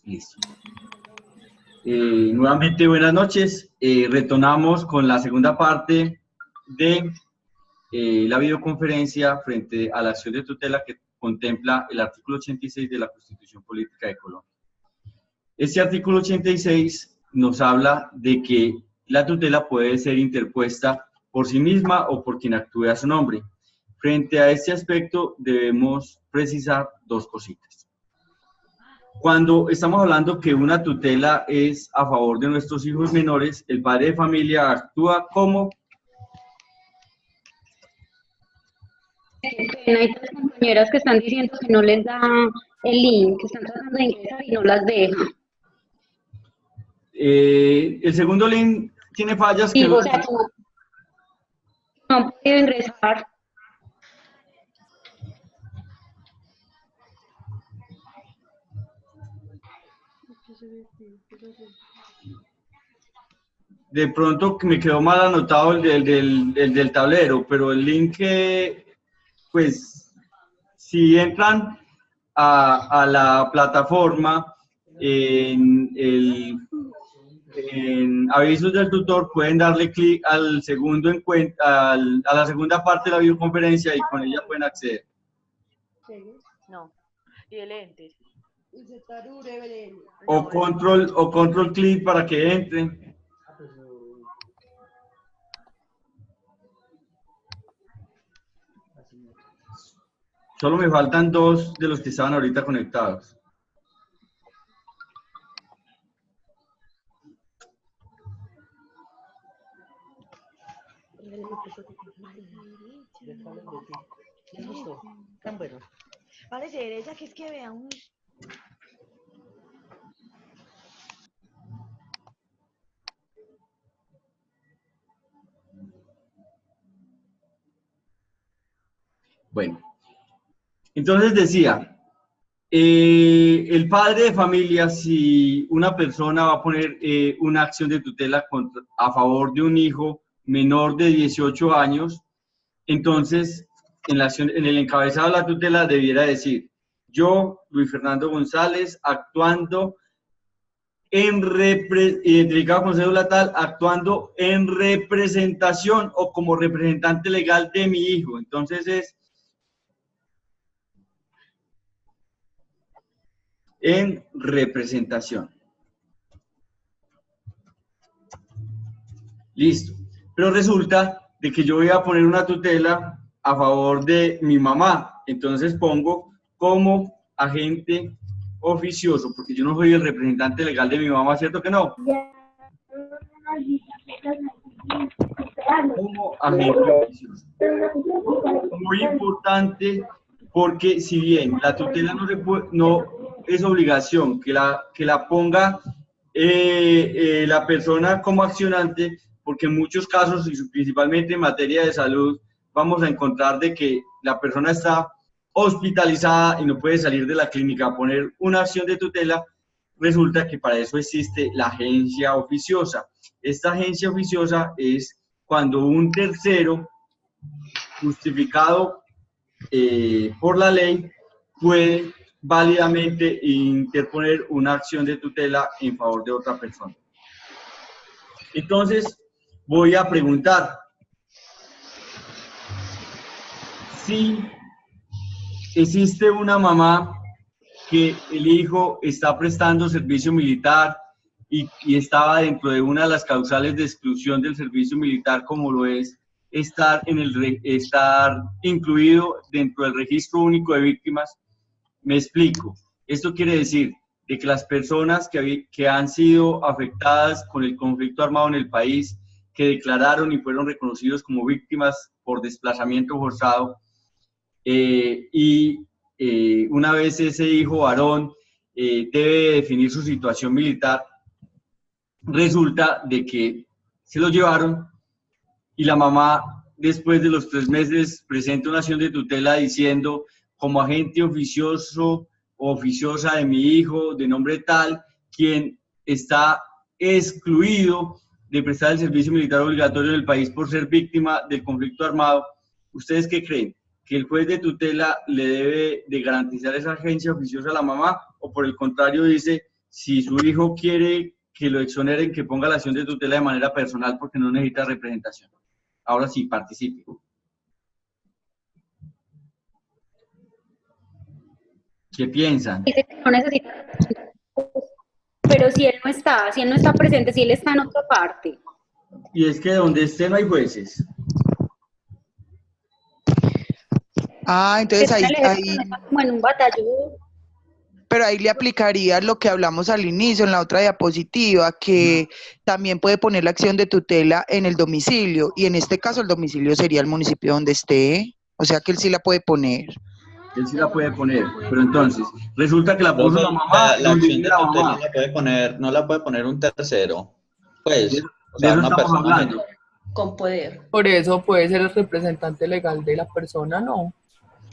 Listo. Nuevamente buenas noches. Retornamos con la segunda parte de la videoconferencia frente a la acción de tutela que contempla el artículo 86 de la Constitución Política de Colombia. Este artículo 86 nos habla de que la tutela puede ser interpuesta por sí misma o por quien actúe a su nombre. Frente a este aspecto debemos precisar dos cositas. Cuando estamos hablando que una tutela es a favor de nuestros hijos menores, el padre de familia actúa como... Hay tres compañeras que están diciendo que no les da el link, que están tratando de ingresar y no las deja. El segundo link tiene fallas que... Digo, o sea, no han podido ingresar. De pronto me quedó mal anotado el del tablero, pero el link pues, si entran a la plataforma, en avisos del tutor, pueden darle clic al segundo a la segunda parte de la videoconferencia y con ella pueden acceder. No, y el enter. O control clic para que entren. Solo me faltan dos de los que estaban ahorita conectados. Tan bueno. Parece derecha que es que vea un... Bueno, entonces decía, el padre de familia, si una persona va a poner una acción de tutela a favor de un hijo menor de 18 años, entonces en el encabezado de la tutela debiera decir, yo, Luis Fernando González, actuando identificado con cédula tal, actuando en representación o como representante legal de mi hijo. Entonces es en representación. Listo. Pero resulta de que yo voy a poner una tutela a favor de mi mamá. Entonces pongo como agente oficioso, porque yo no soy el representante legal de mi mamá, ¿cierto que no? Como agente oficioso. Muy importante, porque si bien la tutela no es obligación que la ponga la persona como accionante, porque en muchos casos, y principalmente en materia de salud, vamos a encontrar de que la persona está hospitalizada y no puede salir de la clínica a poner una acción de tutela. Resulta que para eso existe la agencia oficiosa. Esta agencia oficiosa es cuando un tercero justificado por la ley puede válidamente interponer una acción de tutela en favor de otra persona. Entonces, voy a preguntar si existe una mamá que el hijo está prestando servicio militar y estaba dentro de una de las causales de exclusión del servicio militar, como lo es estar incluido dentro del registro único de víctimas. Me explico. Esto quiere decir de que las personas que han sido afectadas con el conflicto armado en el país, que declararon y fueron reconocidos como víctimas por desplazamiento forzado, una vez ese hijo varón debe definir su situación militar, resulta de que se lo llevaron y la mamá, después de los 3 meses, presenta una acción de tutela diciendo, como agente oficioso o oficiosa de mi hijo, de nombre tal, quien está excluido de prestar el servicio militar obligatorio en el país por ser víctima del conflicto armado. ¿Ustedes qué creen? ¿Que el juez de tutela le debe de garantizar esa agencia oficiosa a la mamá? ¿O por el contrario dice, Si su hijo quiere que lo exoneren, que ponga la acción de tutela de manera personal porque no necesita representación. Ahora sí, participe. ¿Qué piensan? Dice que no necesita, pero si él no está presente, si él está en otra parte. Y es que donde esté no hay jueces. Entonces ahí, Está como en un batallón. pero ahí le aplicaría lo que hablamos al inicio, en la otra diapositiva, que también puede poner la acción de tutela en el domicilio, y en este caso el domicilio sería el municipio donde esté, o sea que él sí la puede poner. Él sí la puede poner, pero entonces, resulta que la puso la mamá. La acción de tutela la puede poner, no la puede poner un tercero. Pues, o sea, de eso una estamos persona hablando. Con poder. Por eso puede ser el representante legal de la persona, ¿no?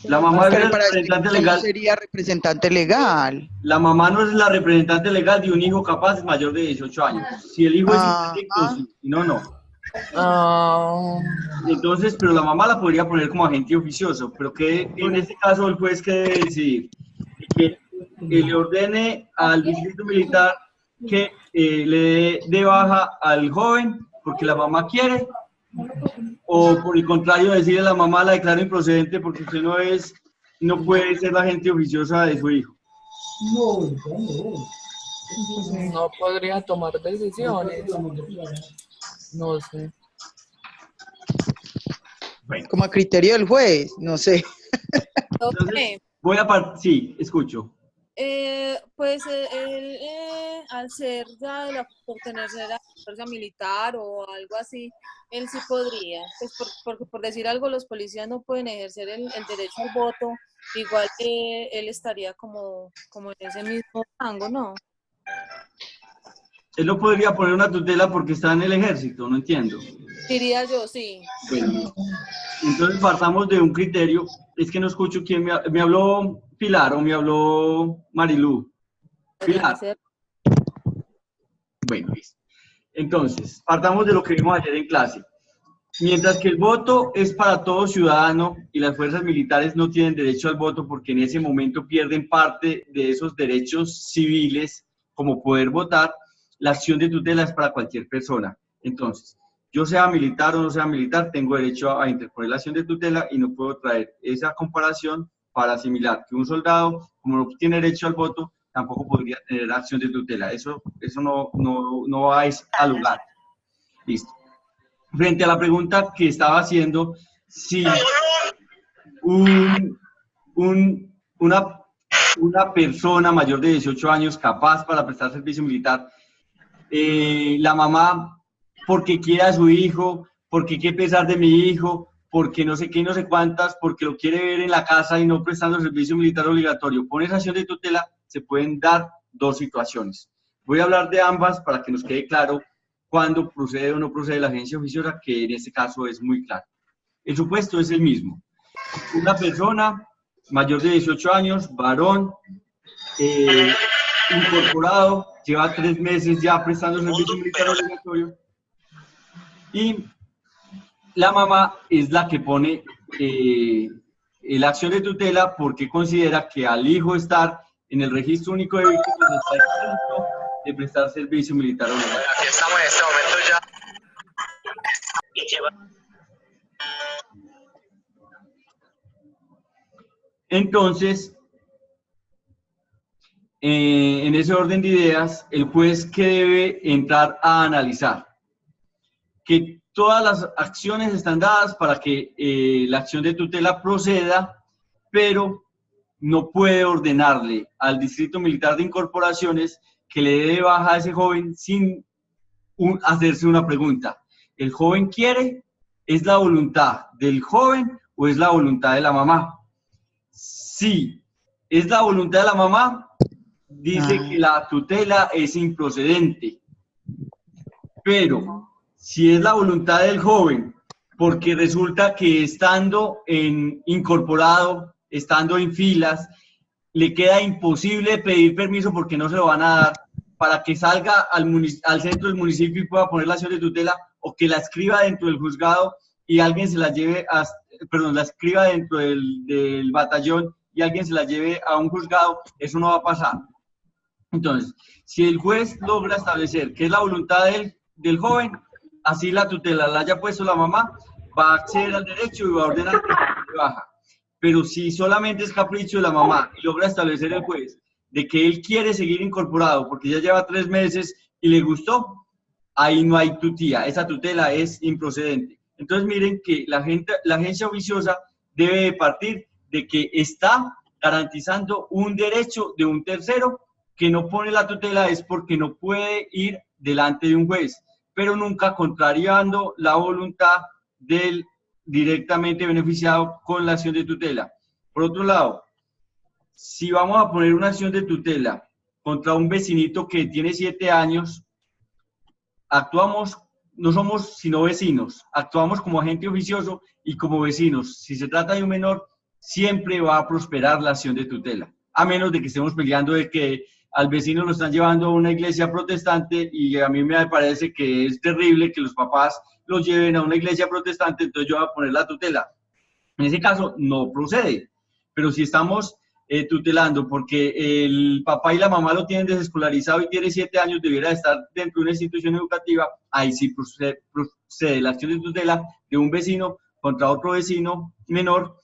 La mamá es Pero el para este representante caso legal. sería representante legal. La mamá no es la representante legal de un hijo capaz mayor de 18 años. Si el hijo es interdicto, sí. No. Entonces, pero la mamá la podría poner como agente oficioso, pero que en este caso el juez que debe decidir que le ordene al distrito militar que le dé baja al joven porque la mamá quiere, o por el contrario decirle a la mamá la declaro improcedente porque usted no puede ser la agente oficiosa de su hijo. No podría tomar decisiones. No sé. Como a criterio del juez, no sé. Entonces, sí, escucho. Pues él, al ser ya de pertenecer a la fuerza militar o algo así, él sí podría, pues porque por decir algo, los policías no pueden ejercer el derecho al voto, igual que él estaría como en ese mismo rango, ¿no? Él no podría poner una tutela porque está en el ejército, no entiendo. Diría yo, sí. Bueno, entonces partamos de un criterio, es que no escucho quién me habló Pilar o me habló Marilú. Pilar. Bueno, listo. Entonces, partamos de lo que vimos ayer en clase. Mientras que el voto es para todo ciudadano y las fuerzas militares no tienen derecho al voto porque en ese momento pierden parte de esos derechos civiles como poder votar, la acción de tutela es para cualquier persona. Entonces, yo sea militar o no sea militar, tengo derecho a interponer la acción de tutela y no puedo traer esa comparación para asimilar que un soldado, como no tiene derecho al voto, tampoco podría tener acción de tutela. Eso no va a lugar. Listo. Frente a la pregunta que estaba haciendo, si una persona mayor de 18 años capaz para prestar servicio militar, la mamá, porque quiere a su hijo, porque quiere pesar de mi hijo, porque no sé qué, no sé cuántas, porque lo quiere ver en la casa y no prestando servicio militar obligatorio, con esa acción de tutela se pueden dar dos situaciones. Voy a hablar de ambas para que nos quede claro cuándo procede o no procede la agencia oficiosa, que en este caso es muy claro. El supuesto es el mismo. Una persona mayor de 18 años, varón, incorporado, lleva 3 meses ya prestando servicio militar obligatorio, y la mamá es la que pone la acción de tutela porque considera que al hijo estar en el registro único de víctimas está exento de prestar servicio militar obligatorio. Aquí estamos en este momento ya. Entonces, en ese orden de ideas, el juez que debe entrar a analizar que todas las acciones están dadas para que la acción de tutela proceda, pero no puede ordenarle al Distrito Militar de Incorporaciones que le dé baja a ese joven sin hacerse una pregunta. ¿El joven quiere? ¿Es la voluntad del joven o es la voluntad de la mamá? Si es la voluntad de la mamá, dice que la tutela es improcedente. Pero si es la voluntad del joven, porque resulta que estando incorporado, estando en filas, le queda imposible pedir permiso porque no se lo van a dar para que salga al centro del municipio y pueda poner la acción de tutela, o que la escriba dentro del juzgado y alguien se la lleve la escriba dentro del batallón y alguien se la lleve a un juzgado, eso no va a pasar. Entonces, si el juez logra establecer que es la voluntad del joven, así la tutela la haya puesto la mamá, va a acceder al derecho y va a ordenar que se baja. Pero si solamente es capricho de la mamá y logra establecer el juez de que él quiere seguir incorporado porque ya lleva 3 meses y le gustó, ahí no hay tutía, esa tutela es improcedente. Entonces miren que la agencia oficiosa debe de partir de que está garantizando un derecho de un tercero que no pone la tutela es porque no puede ir delante de un juez, pero nunca contrariando la voluntad del directamente beneficiado con la acción de tutela. Por otro lado, si vamos a poner una acción de tutela contra un vecinito que tiene 7 años, actuamos, no somos sino vecinos, actuamos como agente oficioso y como vecinos. Si se trata de un menor, siempre va a prosperar la acción de tutela, a menos de que estemos peleando de que al vecino lo están llevando a una iglesia protestante y a mí me parece que es terrible que los papás los lleven a una iglesia protestante, entonces yo voy a poner la tutela. En ese caso no procede, pero si estamos tutelando porque el papá y la mamá lo tienen desescolarizado y tiene 7 años, debiera estar dentro de una institución educativa, ahí sí procede la acción de tutela de un vecino contra otro vecino menor,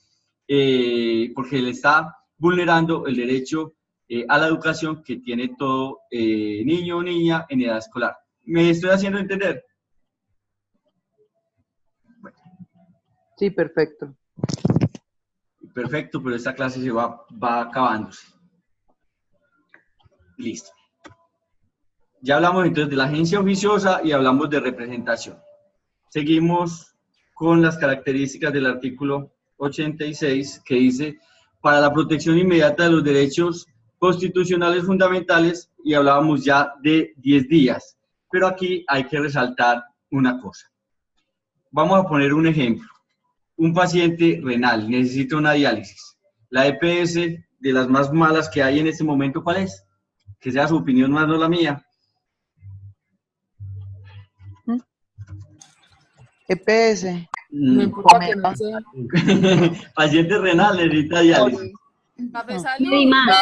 porque le está vulnerando el derecho a la educación que tiene todo niño o niña en edad escolar. ¿Me estoy haciendo entender? Sí, perfecto. Perfecto, pero esta clase se va acabándose. Listo. Ya hablamos entonces de la agencia oficiosa y hablamos de representación. Seguimos con las características del artículo 86 que dice, para la protección inmediata de los derechos constitucionales fundamentales, y hablábamos ya de 10 días. Pero aquí hay que resaltar una cosa. Vamos a poner un ejemplo. Un paciente renal necesita una diálisis. La EPS de las más malas que hay en este momento, ¿cuál es? Que sea su opinión más, no la mía. EPS. No importa que no sea. Paciente renal necesita diálisis. Café Salud. Medimás.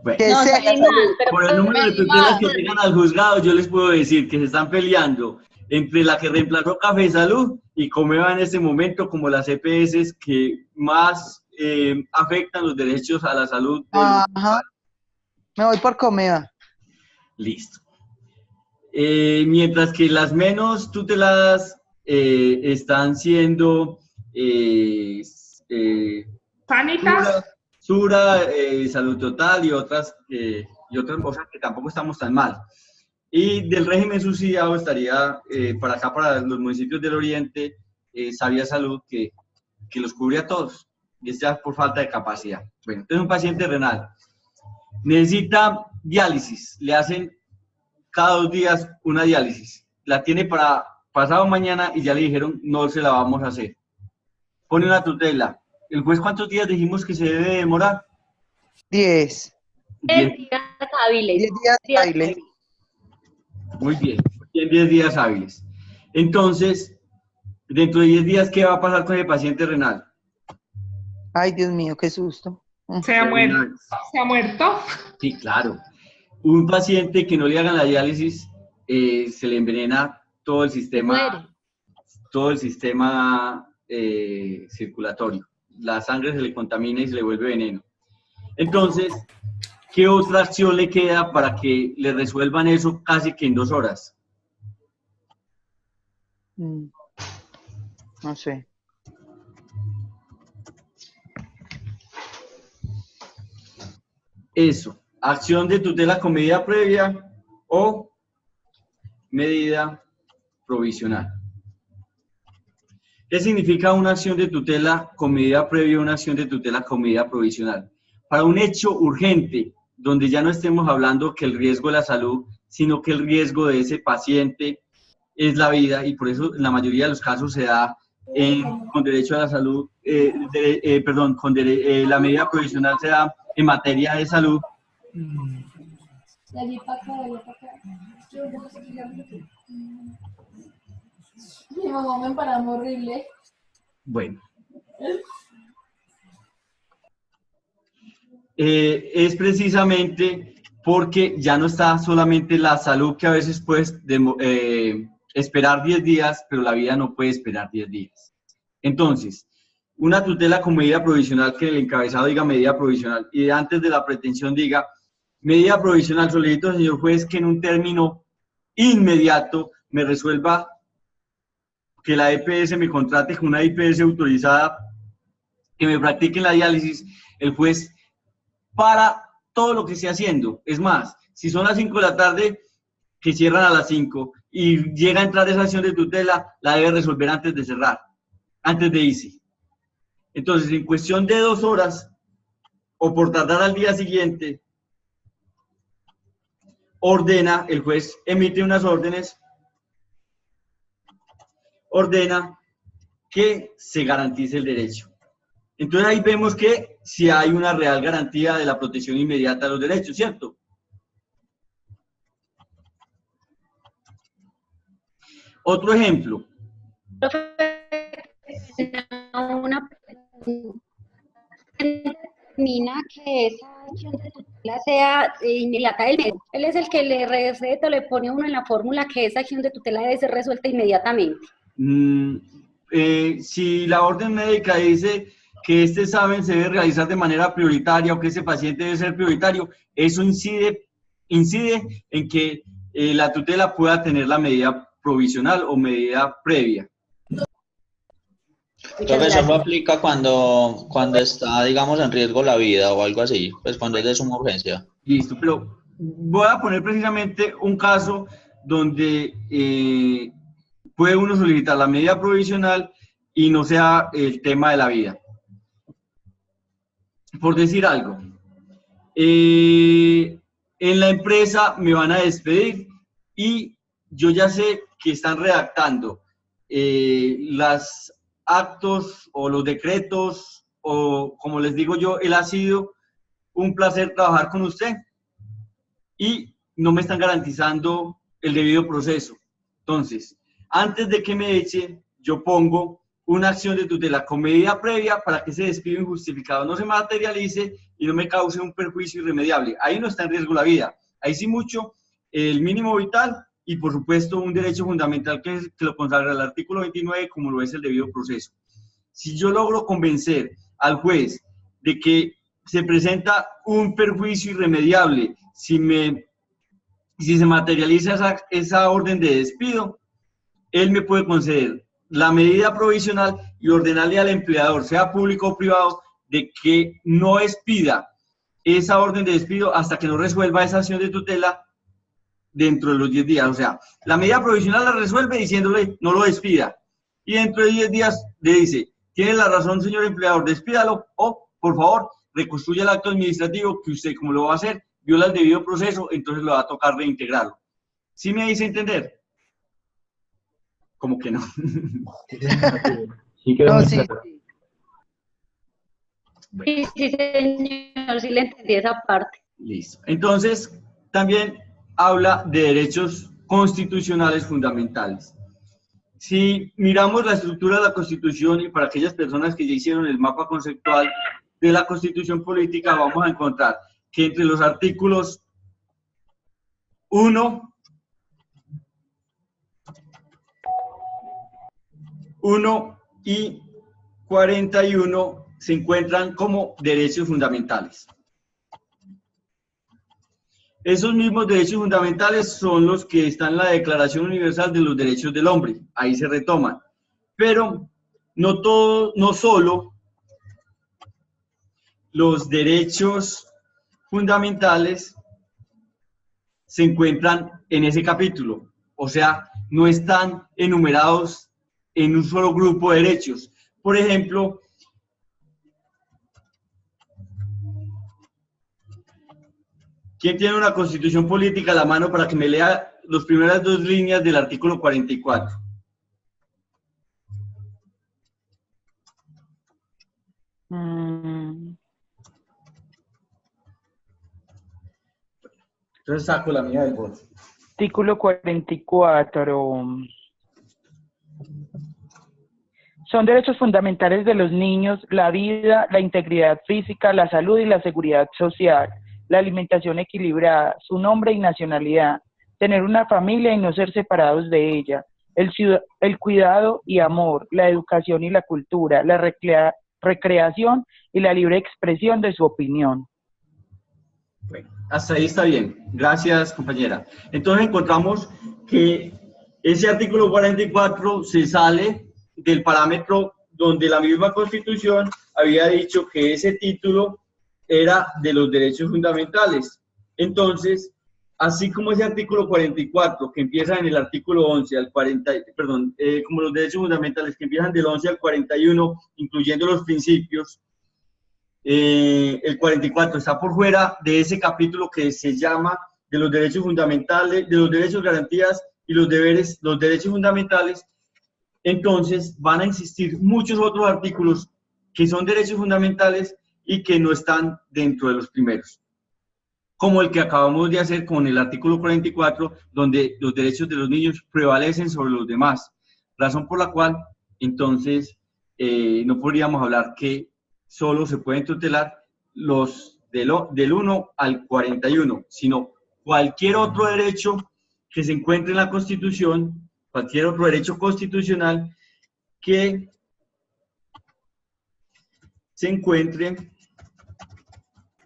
Bueno, ¿Qué No, es sería eso? más, pero por el número de tutelas que llegan al juzgado, yo les puedo decir que se están peleando entre la que reemplazó Café Salud y Comeva en este momento como las EPS que más afectan los derechos a la salud. Ajá. Me voy por Comeva. Listo. Mientras que las menos tuteladas están siendo Sanitas. Sura, Salud Total y otras cosas que tampoco estamos tan mal. Y del régimen subsidiado estaría para acá, para los municipios del oriente, Sabia Salud, que los cubre a todos, y es ya por falta de capacidad. Bueno, entonces un paciente renal necesita diálisis, le hacen cada 2 días una diálisis, la tiene para pasado mañana y ya le dijeron no se la vamos a hacer. Pone una tutela. ¿El juez cuántos días dijimos que se debe demorar? 10. 10 días hábiles. 10 días hábiles. Muy bien, en 10 días hábiles. Entonces, dentro de 10 días, ¿qué va a pasar con el paciente renal? Ay, Dios mío, qué susto. Se ha muerto. ¿Se ha muerto? Sí, claro. Un paciente que no le hagan la diálisis, se le envenena todo el sistema, circulatorio. La sangre se le contamina y se le vuelve veneno. Entonces, ¿qué otra acción le queda para que le resuelvan eso casi que en 2 horas? No sé. Eso, acción de tutela con medida previa o medida provisional. ¿Qué significa una acción de tutela con medida previa o una acción de tutela con medida provisional? Para un hecho urgente, donde ya no estemos hablando que el riesgo de la salud, sino que el riesgo de ese paciente es la vida, y por eso en la mayoría de los casos se da con derecho a la salud, la medida provisional se da en materia de salud. Mi mamá me paraba horrible. Bueno. es precisamente porque ya no está solamente la salud, que a veces puedes esperar 10 días, pero la vida no puede esperar 10 días. Entonces, una tutela con medida provisional, que el encabezado diga medida provisional, y antes de la pretensión diga medida provisional, solicito, señor juez, que en un término inmediato me resuelva que la EPS me contrate con una IPS autorizada, que me practiquen la diálisis, el juez para todo lo que esté haciendo. Es más, si son las 5 de la tarde, que cierran a las 5 y llega a entrar esa acción de tutela, la debe resolver antes de cerrar, antes de irse. Entonces, en cuestión de 2 horas, o por tardar al día siguiente, ordena, el juez emite unas órdenes, ordena que se garantice el derecho. Entonces ahí vemos que si hay una real garantía de la protección inmediata de los derechos, ¿cierto? Otro ejemplo. Una determina que esa acción de tutela sea inmediata del medio. Él es el que le receta o le pone uno en la fórmula que esa acción de tutela debe ser resuelta inmediatamente. Si la orden médica dice que este examen se debe realizar de manera prioritaria o que ese paciente debe ser prioritario, eso incide en que la tutela pueda tener la medida provisional o medida previa. Creo que eso no aplica cuando está, digamos, en riesgo la vida o algo así, pues cuando es de suma urgencia. Listo, pero voy a poner precisamente un caso donde puede uno solicitar la medida provisional y no sea el tema de la vida. Por decir algo, en la empresa me van a despedir y yo ya sé que están redactando los actos o los decretos, o como les digo yo, ha sido un placer trabajar con usted y no me están garantizando el debido proceso. Entonces, antes de que me echen, yo pongo una acción de tutela con medida previa para que ese despido injustificado no se materialice y no me cause un perjuicio irremediable. Ahí no está en riesgo la vida. Ahí sí mucho el mínimo vital y, por supuesto, un derecho fundamental que lo consagra el artículo 29, como lo es el debido proceso. Si yo logro convencer al juez de que se presenta un perjuicio irremediable si se materializa esa orden de despido, él me puede conceder la medida provisional y ordenarle al empleador, sea público o privado, de que no expida esa orden de despido hasta que no resuelva esa acción de tutela dentro de los 10 días. O sea, la medida provisional la resuelve diciéndole no lo despida. Y dentro de 10 días le dice, tiene la razón, señor empleador, despídalo o, por favor, reconstruya el acto administrativo que usted, como lo va a hacer, viola el debido proceso, entonces le va a tocar reintegrarlo. ¿Sí me dice entender? Como que no. Sí, quedó muy claro. Sí, sí, señor, sí le entendí esa parte. Listo. Entonces, también habla de derechos constitucionales fundamentales. Si miramos la estructura de la Constitución, y para aquellas personas que ya hicieron el mapa conceptual de la Constitución política, vamos a encontrar que entre los artículos 1 y 41 se encuentran como derechos fundamentales. Esos mismos derechos fundamentales son los que están en la Declaración Universal de los Derechos del Hombre, ahí se retoman. Pero no solo los derechos fundamentales se encuentran en ese capítulo, o sea, no están enumerados en un solo grupo de derechos. Por ejemplo, ¿quién tiene una constitución política a la mano para que me lea las primeras 2 líneas del artículo 44? Entonces saco la mía del bolso. Artículo 44. Son derechos fundamentales de los niños, la vida, la integridad física, la salud y la seguridad social, la alimentación equilibrada, su nombre y nacionalidad, tener una familia y no ser separados de ella, el cuidado y amor, la educación y la cultura, la recreación y la libre expresión de su opinión. Bueno, hasta ahí está bien. Gracias, compañera. Entonces encontramos que ese artículo 44 se sale del parámetro donde la misma Constitución había dicho que ese título era de los derechos fundamentales. Entonces, así como ese artículo 44, que empieza en el artículo 11 al 40, como los derechos fundamentales que empiezan del 11 al 41, incluyendo los principios, el 44 está por fuera de ese capítulo que se llama de los derechos fundamentales, de los derechos, garantías y los deberes, los derechos fundamentales. Entonces van a existir muchos otros artículos que son derechos fundamentales y que no están dentro de los primeros, como el que acabamos de hacer con el artículo 44, donde los derechos de los niños prevalecen sobre los demás, razón por la cual entonces no podríamos hablar que solo se pueden tutelar los del 1 al 41, sino cualquier otro derecho que se encuentre en la Constitución, cualquier otro derecho constitucional que se encuentre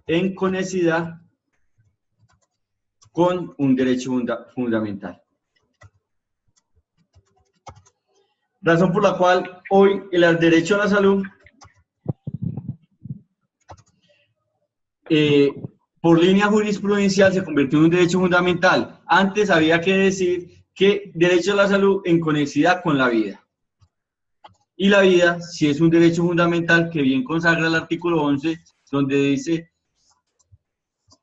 en conexidad con un derecho fundamental. Razón por la cual hoy el derecho a la salud, por línea jurisprudencial, se convirtió en un derecho fundamental. Antes había que decir que derecho a la salud en conexidad con la vida. Y la vida, si es un derecho fundamental que bien consagra el artículo 11, donde dice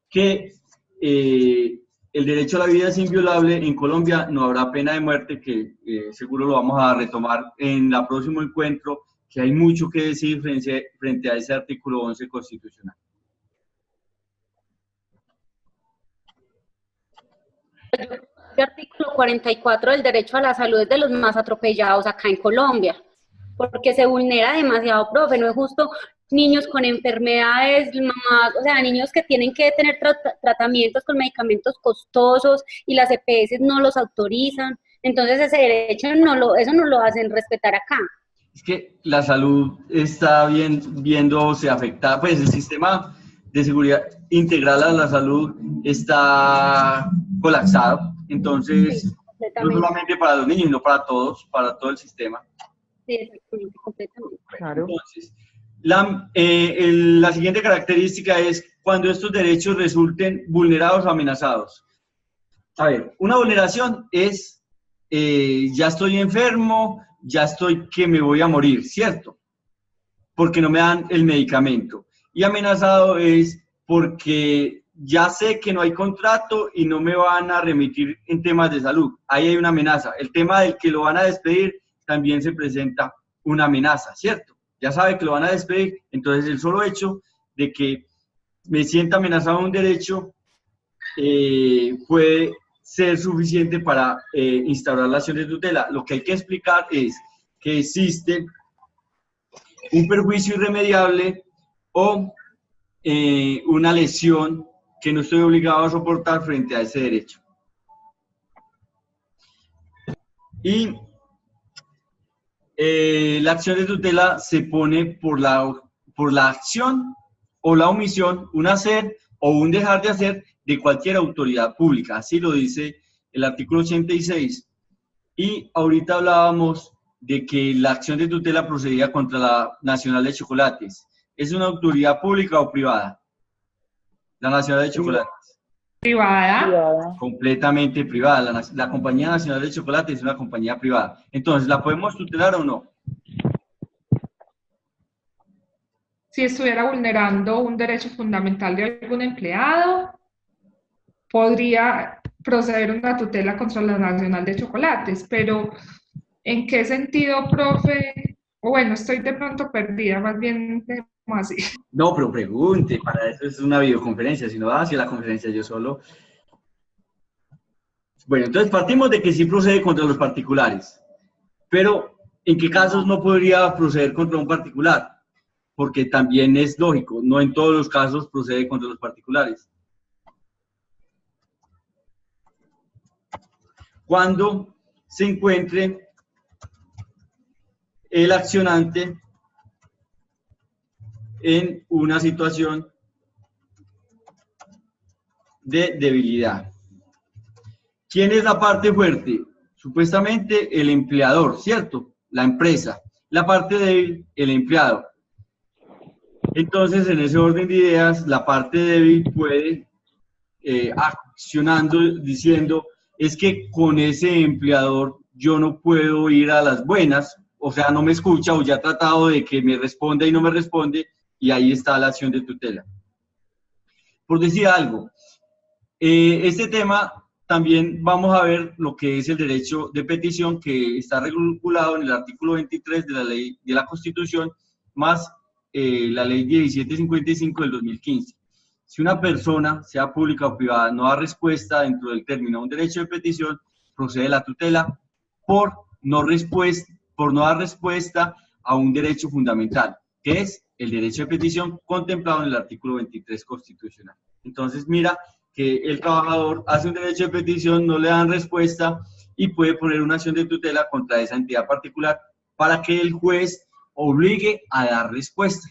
que el derecho a la vida es inviolable. En Colombia no habrá pena de muerte, que seguro lo vamos a retomar en el próximo encuentro, que hay mucho que decir frente a ese artículo 11 constitucional. El artículo 44 del derecho a la salud es de los más atropellados acá en Colombia, porque se vulnera demasiado, profe. No es justo niños con enfermedades, mamás, o sea, niños que tienen que tener tratamientos con medicamentos costosos y las EPS no los autorizan. Entonces ese derecho eso no lo hacen respetar acá. Es que la salud está viéndose afectada, pues el sistema de seguridad integral a la salud está colapsado. Entonces, sí, no solamente para los niños, sino para todos, para todo el sistema. Sí, exactamente, completamente. Claro. Entonces, la siguiente característica es cuando estos derechos resulten vulnerados o amenazados. A ver, una vulneración es, ya estoy enfermo, ya estoy que me voy a morir, ¿cierto? Porque no me dan el medicamento. Y amenazado es porque ya sé que no hay contrato y no me van a remitir en temas de salud. Ahí hay una amenaza. El tema del que lo van a despedir también se presenta una amenaza, ¿cierto? Ya sabe que lo van a despedir, entonces el solo hecho de que me sienta amenazado un derecho puede ser suficiente para instaurar la acción de tutela. Lo que hay que explicar es que existe un perjuicio irremediable o una lesión que no estoy obligado a soportar frente a ese derecho. Y la acción de tutela se pone por la acción o la omisión, un hacer o un dejar de hacer de cualquier autoridad pública. Así lo dice el artículo 86. Y ahorita hablábamos de que la acción de tutela procedía contra la Nacional de Chocolates. ¿Es una autoridad pública o privada? La Nacional de Chocolates. Privada. Completamente privada. La Compañía Nacional de Chocolates es una compañía privada. Entonces, ¿la podemos tutelar o no? Si estuviera vulnerando un derecho fundamental de algún empleado, podría proceder una tutela contra la Nacional de Chocolates, pero ¿en qué sentido, profe? Bueno, estoy de pronto perdida, más bien así. No, pero pregunte, para eso es una videoconferencia, si no va hacia la conferencia yo solo. Bueno, entonces partimos de que sí procede contra los particulares, pero ¿En qué casos no podría proceder contra un particular? Porque también es lógico, no en todos los casos procede contra los particulares. Cuando se encuentre el accionante en una situación de debilidad. ¿Quién es la parte fuerte? Supuestamente el empleador, ¿cierto? La empresa. La parte débil, el empleado. Entonces, en ese orden de ideas, la parte débil puede, accionando, diciendo, es que con ese empleador yo no puedo ir a las buenas, o sea, no me escucha o ya ha tratado de que me responda y no me responde, y ahí está la acción de tutela. Por decir algo, este tema también vamos a ver lo que es el derecho de petición, que está regulado en el artículo 23 de la ley de la Constitución, más la ley 1755 del 2015. Si una persona, sea pública o privada, no da respuesta dentro del término a un derecho de petición, procede la tutela por no dar respuesta a un derecho fundamental, que es el derecho de petición contemplado en el artículo 23 constitucional. Entonces, mira que el trabajador hace un derecho de petición, no le dan respuesta y puede poner una acción de tutela contra esa entidad particular para que el juez obligue a dar respuesta.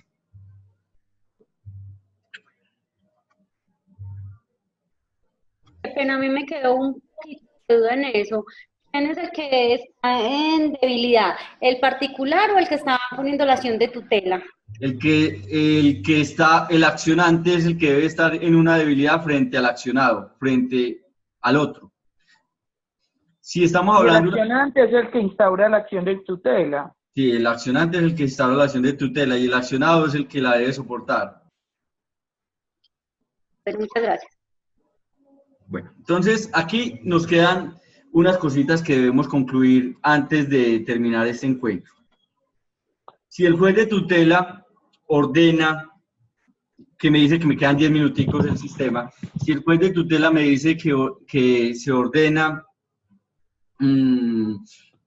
Qué pena, a mí me quedó un poquito de duda en eso. ¿Quién es el que está en debilidad? ¿El particular o el que está poniendo la acción de tutela? El accionante es el que debe estar en una debilidad frente al accionado, frente al otro. Si estamos hablando... El accionante es el que instaura la acción de tutela. Sí, el accionante es el que instaura la acción de tutela y el accionado es el que la debe soportar. Pues muchas gracias. Bueno, entonces aquí nos quedan unas cositas que debemos concluir antes de terminar este encuentro. Si el juez de tutela ordena, que me dice que me quedan 10 minuticos el sistema, si el juez de tutela me dice que se ordena que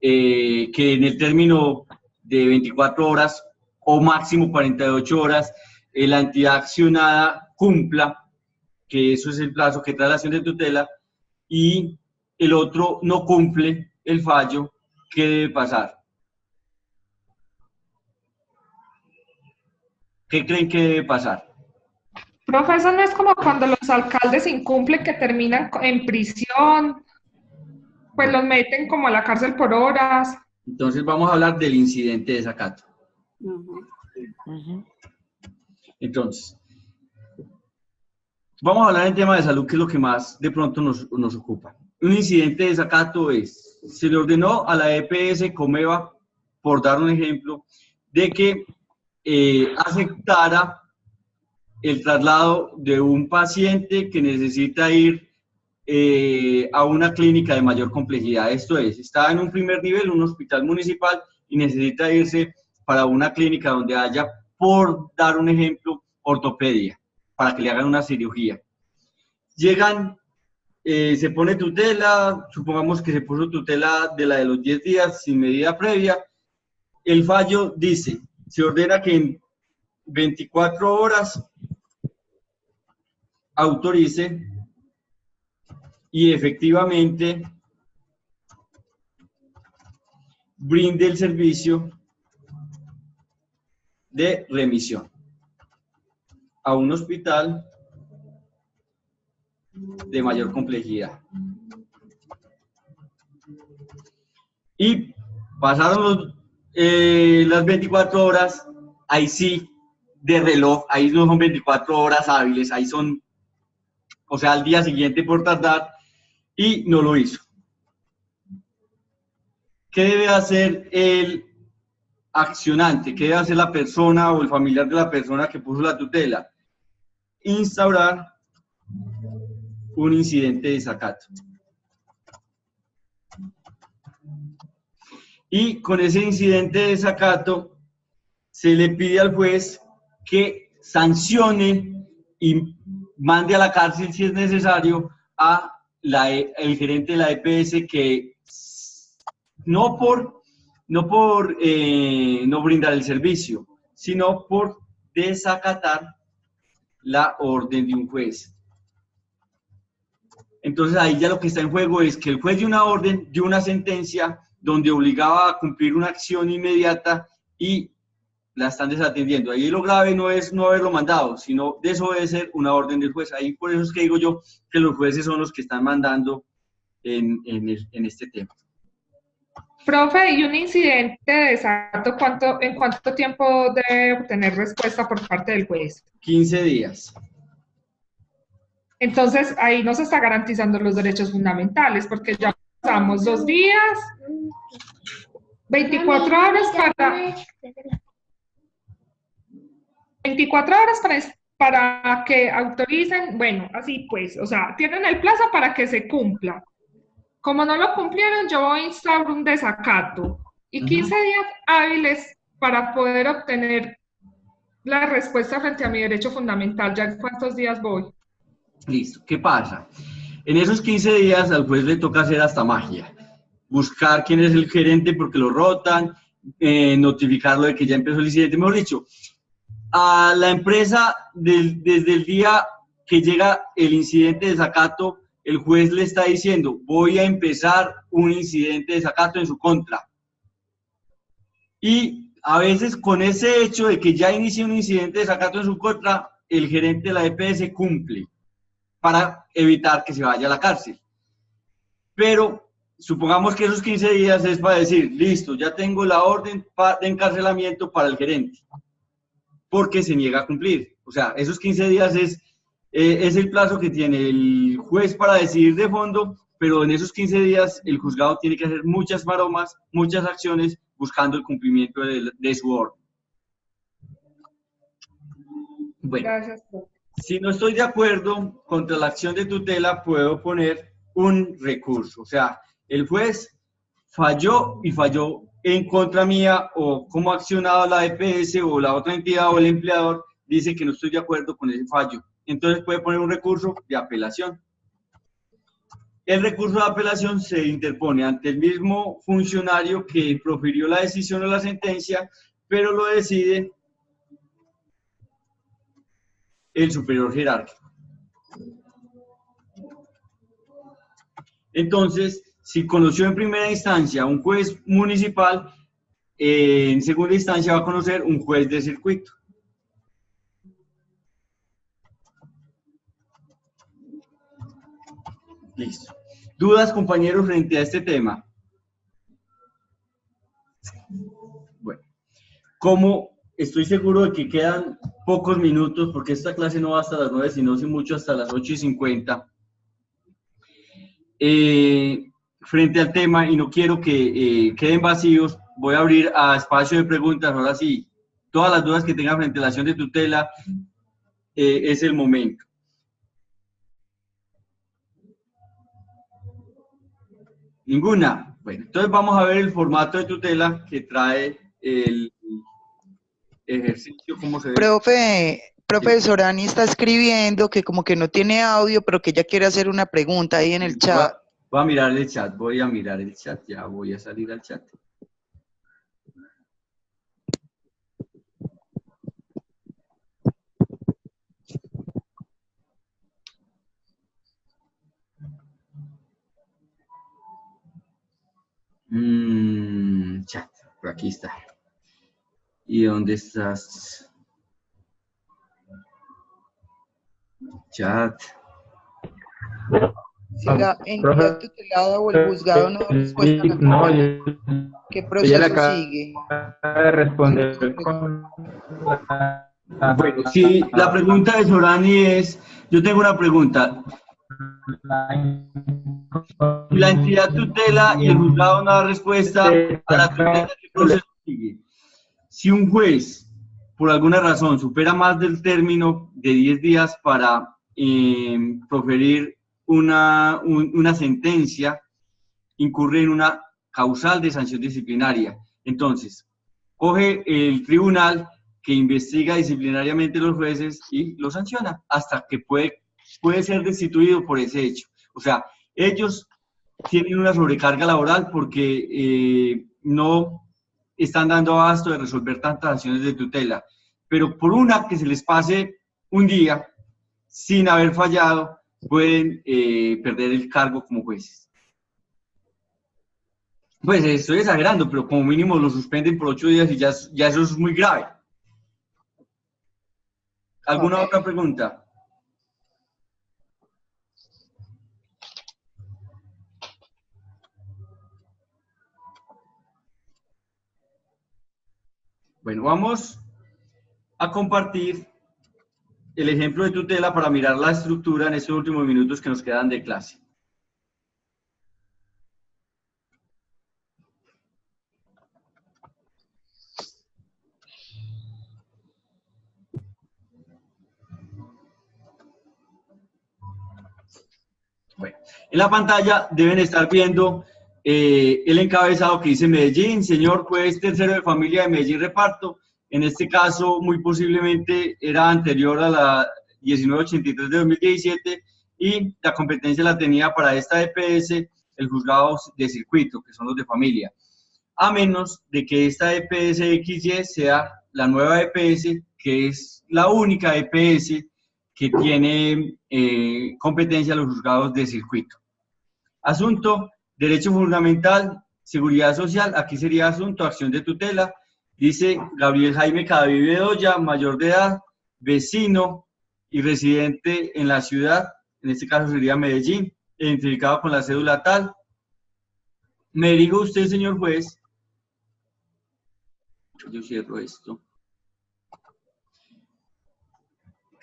en el término de 24 horas o máximo 48 horas la entidad accionada cumpla, que eso es el plazo que trae la acción de tutela, y el otro no cumple el fallo, ¿qué debe pasar? ¿Qué creen que debe pasar? Profe, eso no es como cuando los alcaldes incumplen, que terminan en prisión, pues los meten como a la cárcel por horas. Entonces vamos a hablar del incidente de desacato. Entonces, vamos a hablar del tema de salud, que es lo que más de pronto nos ocupa. Un incidente de desacato es, se le ordenó a la EPS Comeva, por dar un ejemplo, de que aceptara el traslado de un paciente que necesita ir a una clínica de mayor complejidad. Esto es, está en un primer nivel, un hospital municipal, y necesita irse para una clínica donde haya, por dar un ejemplo, ortopedia, para que le hagan una cirugía. Llegan, se pone tutela, supongamos que se puso tutela de la de los 10 días sin medida previa. El fallo dice, se ordena que en 24 horas autorice y efectivamente brinde el servicio de remisión a un hospital de mayor complejidad. Y pasaron las 24 horas, ahí sí, de reloj, ahí no son 24 horas hábiles, ahí son, o sea, al día siguiente por tardar, y no lo hizo. ¿Qué debe hacer el accionante? ¿Qué debe hacer la persona o el familiar de la persona que puso la tutela? Instaurar un incidente de desacato. Y con ese incidente de desacato se le pide al juez que sancione y mande a la cárcel, si es necesario, el gerente de la EPS, que no no brindar el servicio, sino por desacatar la orden de un juez. Entonces ahí ya lo que está en juego es que el juez dio una orden, dio una sentencia donde obligaba a cumplir una acción inmediata y la están desatendiendo. Ahí lo grave no es no haberlo mandado, sino desobedecer una orden del juez. Ahí por eso es que digo yo que los jueces son los que están mandando en este tema. Profe, ¿y un incidente de desacato en cuánto tiempo debe obtener respuesta por parte del juez? 15 días. Entonces, ahí no se está garantizando los derechos fundamentales, porque ya pasamos 2 días, 24 horas para que autoricen, bueno, así pues, o sea, tienen el plazo para que se cumpla. Como no lo cumplieron, yo voy a instaurar un desacato y 15 días hábiles para poder obtener la respuesta frente a mi derecho fundamental. ¿Ya cuántos días voy? Listo. ¿Qué pasa? En esos 15 días al juez le toca hacer hasta magia. Buscar quién es el gerente porque lo rotan, notificarlo de que ya empezó el incidente. Mejor dicho, a la empresa desde el día que llega el incidente de desacato, el juez le está diciendo, voy a empezar un incidente de desacato en su contra. Y a veces con ese hecho de que ya inició un incidente de desacato en su contra, el gerente de la EPS cumple para evitar que se vaya a la cárcel. Pero supongamos que esos 15 días es para decir, listo, ya tengo la orden de encarcelamiento para el gerente, porque se niega a cumplir. O sea, esos 15 días es el plazo que tiene el juez para decidir de fondo, pero en esos 15 días el juzgado tiene que hacer muchas maromas, muchas acciones, buscando el cumplimiento de su orden. Bueno, gracias. Si no estoy de acuerdo contra la acción de tutela, puedo poner un recurso. O sea, el juez falló y falló en contra mía, o como ha accionado la EPS o la otra entidad o el empleador dice que no estoy de acuerdo con ese fallo. Entonces puede poner un recurso de apelación. El recurso de apelación se interpone ante el mismo funcionario que profirió la decisión o la sentencia, pero lo decide el superior jerárquico. Entonces, si conoció en primera instancia un juez municipal, en segunda instancia va a conocer un juez de circuito. Listo. ¿Dudas, compañeros, frente a este tema? Bueno, como estoy seguro de que quedan pocos minutos, porque esta clase no va hasta las 9, sino si mucho hasta las 8:50, frente al tema, y no quiero que queden vacíos, voy a abrir a espacio de preguntas. Ahora sí, todas las dudas que tengan frente a la acción de tutela, es el momento. ¿Ninguna? Bueno, entonces vamos a ver el formato de tutela que trae el ejercicio, cómo se ve. Profe Sorani está escribiendo que como que no tiene audio, pero que ella quiere hacer una pregunta ahí en el chat. Voy a mirar el chat, ya voy a salir al chat. Chat, por aquí está. ¿Y dónde estás? Chat. Si la entidad tutelada o el juzgado no da respuesta, ¿qué proceso sigue? De responder con Bueno, si la pregunta de Sorani es, yo tengo una pregunta. Si la entidad tutela y el juzgado no da respuesta a la tutela, ¿qué proceso sigue? Si un juez, por alguna razón, supera más del término de 10 días para proferir una sentencia, incurre en una causal de sanción disciplinaria. Entonces, coge el tribunal que investiga disciplinariamente a los jueces y los sanciona hasta que puede ser destituido por ese hecho. O sea, ellos tienen una sobrecarga laboral porque no están dando abasto de resolver tantas acciones de tutela, pero por una que se les pase un día sin haber fallado, pueden perder el cargo como jueces. Pues estoy exagerando, pero como mínimo lo suspenden por 8 días y ya eso es muy grave. ¿Alguna otra pregunta? Bueno, vamos a compartir el ejemplo de tutela para mirar la estructura en estos últimos minutos que nos quedan de clase. Bueno, en la pantalla deben estar viendo el encabezado que dice Medellín, señor juez tercero de familia de Medellín reparto. En este caso, muy posiblemente era anterior a la 1983 de 2017 y la competencia la tenía para esta EPS el juzgado de circuito, que son los de familia. A menos de que esta EPS XY sea la nueva EPS, que es la única EPS que tiene competencia a los juzgados de circuito. Asunto, derecho fundamental, seguridad social, aquí sería asunto, acción de tutela. Dice Gabriel Jaime Cadavid Bedoya, mayor de edad, vecino y residente en la ciudad, en este caso sería Medellín, identificado con la cédula tal. Me diga usted, señor juez, yo cierro esto.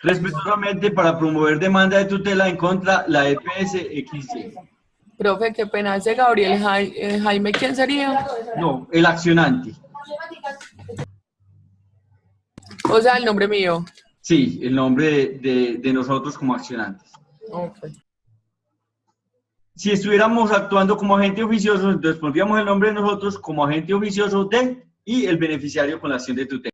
Respetuosamente para promover demanda de tutela en contra la EPS XY. Profe, qué pena, ese Gabriel Jaime, ¿quién sería? No, el accionante. O sea, el nombre mío. Sí, el nombre de nosotros como accionantes. Okay. Si estuviéramos actuando como agente oficioso, entonces pondríamos el nombre de nosotros como agente oficioso de y el beneficiario con la acción de tutela.